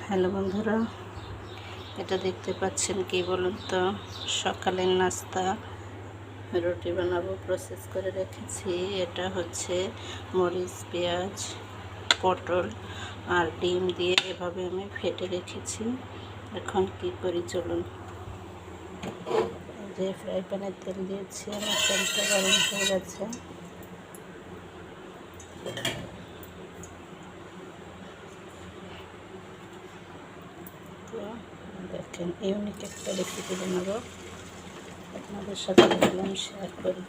Hello বন্ধুরা, এটা দেখতে পাচ্ছেন কি বলুন তো? সকালের নাস্তা রুটি বানাবো, প্রসেস করে রেখেছি। এটা হচ্ছে মরিচ, পেঁয়াজ, পটল আর ডিম দিয়ে এভাবে আমি ফেটে রেখেছি। এখন কি করি চলুন। যে ফ্রাই প্যানে তেল দিয়েছি, আমার তেলটা গরম হয়ে গেছে। দেখেন, ইউনিক একটা রেসিপি বানাবো, আপনাদের সাথে ভাবলাম শেয়ার করি।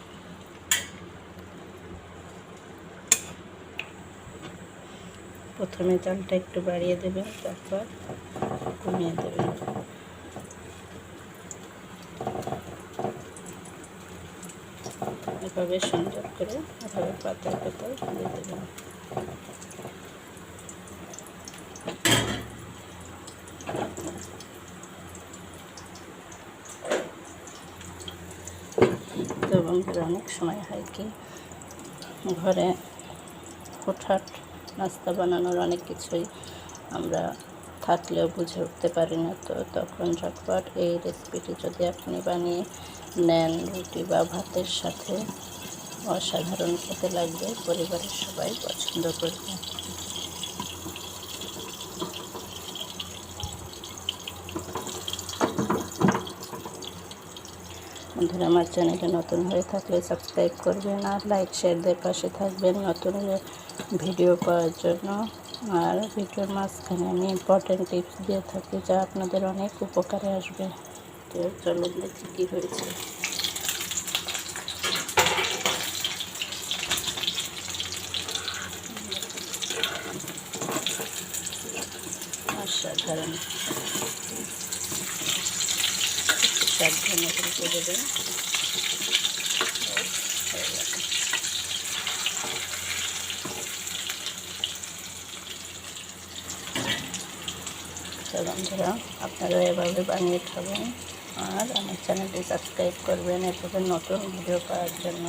প্রথমে জালটা একটু বাড়িয়ে দেবেন, তারপর কমিয়ে দেবেন। এভাবে সুন্দর করে এভাবে পাতায় পাতায় দিয়ে দেবেন। তো বন্ধুরা, অনেক সময় হয় কি, ঘরে হুটহাট নাস্তা বানানোর অনেক কিছুই আমরা থাকলেও বুঝে উঠতে পারি না। তো তখন ঝটপট এই রেসিপিটি যদি আপনি বানিয়ে নেন, রুটি বা ভাতের সাথে অসাধারণ খেতে লাগবে, পরিবারের সবাই পছন্দ করবে। বন্ধুরা, আমার চ্যানেলে নতুন হয়ে থাকলে সাবস্ক্রাইব করবেন আর লাইক শেয়ার দিয়ে পাশে থাকবেন নতুন ভিডিও পাওয়ার জন্য। আর ভিডিওর মাঝখানে আমি ইম্পর্টেন্ট টিপস দিয়ে থাকি, যা আপনাদের অনেক উপকারে আসবে। তো চলুন দেখি কী হয়েছে। অসাধারণ, সাবধানে রেখে দেবেন। তো বন্ধুরা, আপনারা এভাবে বানিয়ে খাবেন আর আমার চ্যানেলটি সাবস্ক্রাইব করবেন এভাবে নতুন ভিডিও পাওয়ার জন্য।